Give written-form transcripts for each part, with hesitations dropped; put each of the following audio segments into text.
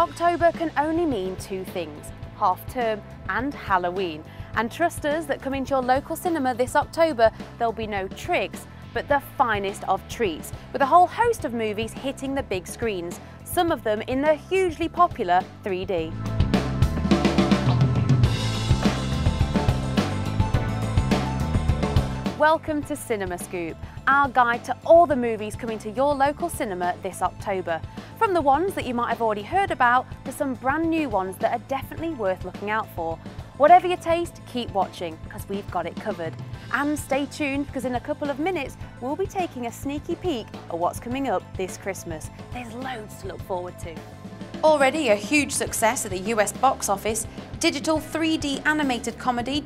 October can only mean two things: half-term and Halloween. And trust us that coming to your local cinema this October, there'll be no tricks, but the finest of treats, with a whole host of movies hitting the big screens, some of them in the hugely popular 3D. Welcome to Cinema Scoop, our guide to all the movies coming to your local cinema this October. From the ones that you might have already heard about to some brand new ones that are definitely worth looking out for. Whatever your taste, keep watching because we've got it covered. And stay tuned because in a couple of minutes we'll be taking a sneaky peek at what's coming up this Christmas. There's loads to look forward to. Already a huge success at the US box office, digital 3D animated comedy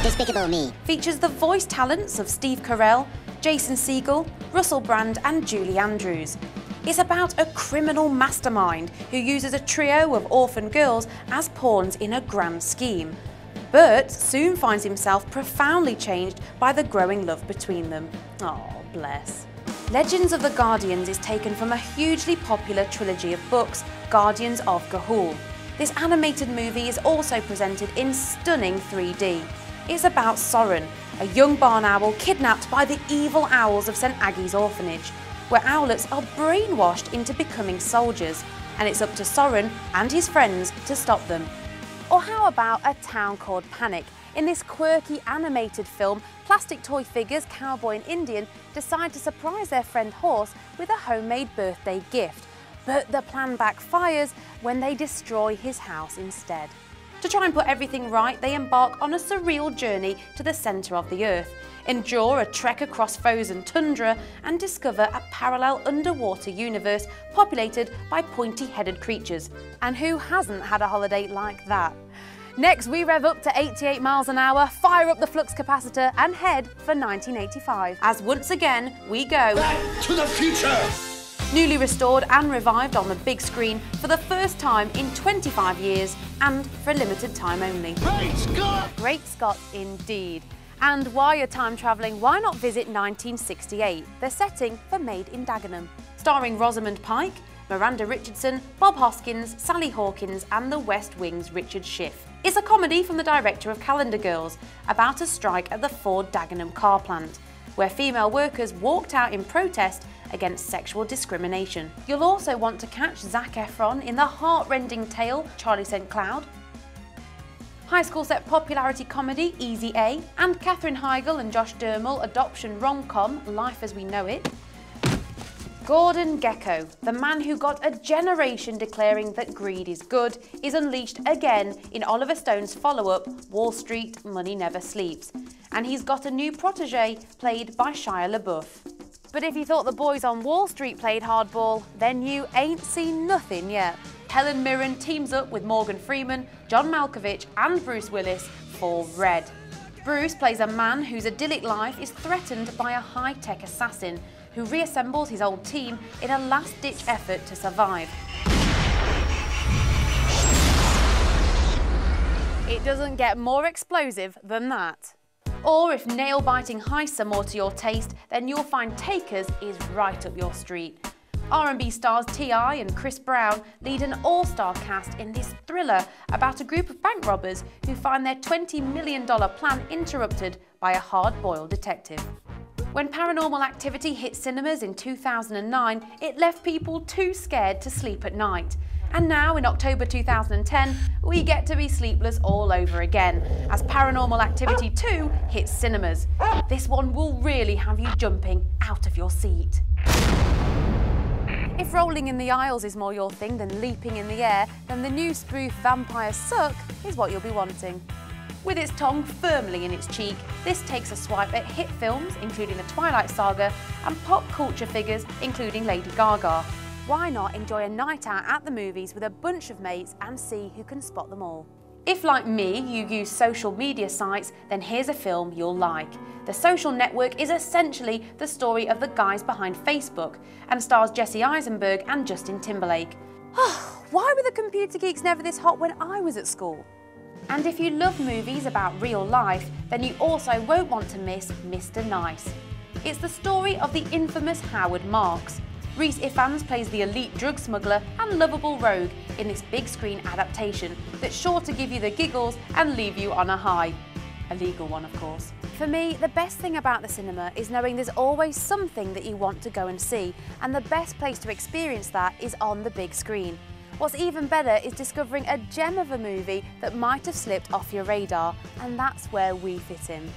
Despicable Me features the voice talents of Steve Carell, Jason Segel, Russell Brand and Julie Andrews. It's about a criminal mastermind who uses a trio of orphan girls as pawns in a grand scheme, but soon finds himself profoundly changed by the growing love between them. Oh, bless. Legends of the Guardians is taken from a hugely popular trilogy of books, Guardians of Ga'Hoole. This animated movie is also presented in stunning 3D. It's about Soren, a young barn owl kidnapped by the evil owls of St Aggie's orphanage, where owlets are brainwashed into becoming soldiers, and it's up to Soren and his friends to stop them. Or how about A Town Called Panic? In this quirky animated film, plastic toy figures, cowboy and Indian, decide to surprise their friend Horse with a homemade birthday gift. But the plan backfires when they destroy his house instead. To try and put everything right, they embark on a surreal journey to the centre of the Earth, endure a trek across frozen tundra and discover a parallel underwater universe populated by pointy-headed creatures. And who hasn't had a holiday like that? Next, we rev up to 88 miles an hour, fire up the flux capacitor and head for 1985. As once again, we go Back to the future! Newly restored and revived on the big screen for the first time in 25 years and for a limited time only. Great Scott! Great Scott indeed. And while you're time travelling, why not visit 1968, the setting for Made in Dagenham? Starring Rosamund Pike, Miranda Richardson, Bob Hoskins, Sally Hawkins and the West Wing's Richard Schiff. It's a comedy from the director of Calendar Girls about a strike at the Ford Dagenham car plant, where female workers walked out in protest against sexual discrimination. You'll also want to catch Zac Efron in the heart-rending tale Charlie St. Cloud, high school set popularity comedy Easy A, and Katherine Heigl and Josh Duhamel adoption rom-com Life as We Know It. Gordon Gekko, the man who got a generation declaring that greed is good, is unleashed again in Oliver Stone's follow-up Wall Street, Money Never Sleeps. And he's got a new protege played by Shia LaBeouf. But if you thought the boys on Wall Street played hardball, then you ain't seen nothing yet. Helen Mirren teams up with Morgan Freeman, John Malkovich and Bruce Willis for Red. Bruce plays a man whose idyllic life is threatened by a high-tech assassin who reassembles his old team in a last-ditch effort to survive. It doesn't get more explosive than that. Or if nail-biting heists are more to your taste, then you'll find Takers is right up your street. R&B stars T.I. and Chris Brown lead an all-star cast in this thriller about a group of bank robbers who find their $20 million plan interrupted by a hard-boiled detective. When Paranormal Activity hit cinemas in 2009, it left people too scared to sleep at night. And now, in October 2010, we get to be sleepless all over again, as Paranormal Activity 2 hits cinemas. This one will really have you jumping out of your seat. If rolling in the aisles is more your thing than leaping in the air, then the new spoof Vampires Suck is what you'll be wanting. With its tongue firmly in its cheek, this takes a swipe at hit films, including the Twilight Saga, and pop culture figures, including Lady Gaga. Why not enjoy a night out at the movies with a bunch of mates and see who can spot them all? If, like me, you use social media sites, then here's a film you'll like. The Social Network is essentially the story of the guys behind Facebook and stars Jesse Eisenberg and Justin Timberlake. Why were the computer geeks never this hot when I was at school? And if you love movies about real life, then you also won't want to miss Mr. Nice. It's the story of the infamous Howard Marks. Rhys Ifans plays the elite drug smuggler and lovable rogue in this big screen adaptation that's sure to give you the giggles and leave you on a high. A legal one, of course. For me, the best thing about the cinema is knowing there's always something that you want to go and see, and the best place to experience that is on the big screen. What's even better is discovering a gem of a movie that might have slipped off your radar, and that's where we fit in.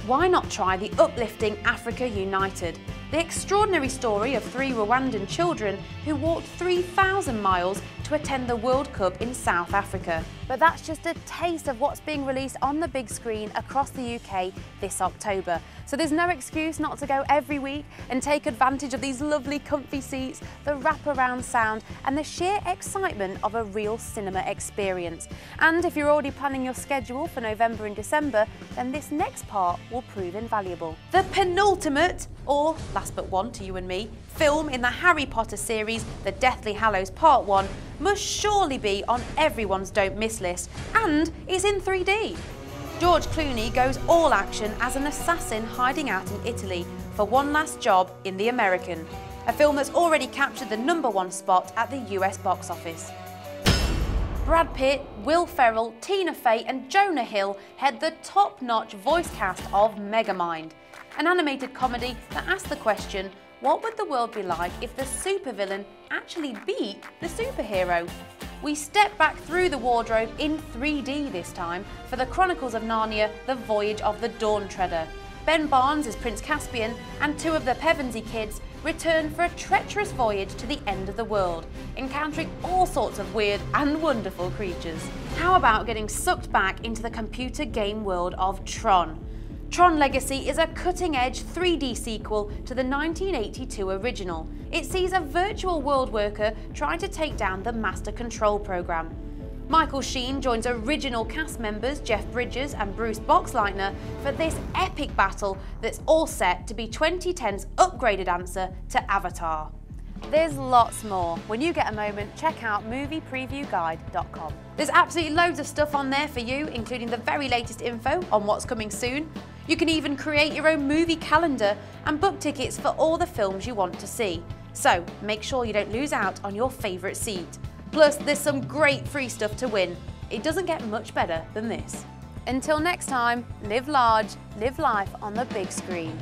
Why not try the uplifting Africa United? The extraordinary story of 3 Rwandan children who walked 3,000 miles to attend the World Cup in South Africa. But that's just a taste of what's being released on the big screen across the UK this October. So there's no excuse not to go every week and take advantage of these lovely comfy seats, the wraparound sound and the sheer excitement of a real cinema experience. And if you're already planning your schedule for November and December, then this next part will prove invaluable. The penultimate, or last but one to you and me, film in the Harry Potter series, The Deathly Hallows Part 1, must surely be on everyone's don't miss list, and is in 3D. George Clooney goes all action as an assassin hiding out in Italy for one last job in The American, a film that's already captured the #1 spot at the US box office. Brad Pitt, Will Ferrell, Tina Fey and Jonah Hill head the top-notch voice cast of Megamind, an animated comedy that asks the question, what would the world be like if the supervillain actually beat the superhero? We step back through the wardrobe in 3D this time for the Chronicles of Narnia, The Voyage of the Dawn Treader. Ben Barnes is Prince Caspian and 2 of the Pevensey kids return for a treacherous voyage to the end of the world, encountering all sorts of weird and wonderful creatures. How about getting sucked back into the computer game world of Tron? Tron Legacy is a cutting-edge 3D sequel to the 1982 original. It sees a virtual world worker trying to take down the Master Control program. Michael Sheen joins original cast members Jeff Bridges and Bruce Boxleitner for this epic battle that's all set to be 2010's upgraded answer to Avatar. There's lots more. When you get a moment, check out moviepreviewguide.com. There's absolutely loads of stuff on there for you, including the very latest info on what's coming soon. You can even create your own movie calendar and book tickets for all the films you want to see. So make sure you don't lose out on your favourite seat. Plus, there's some great free stuff to win. It doesn't get much better than this. Until next time, live large, live life on the big screen.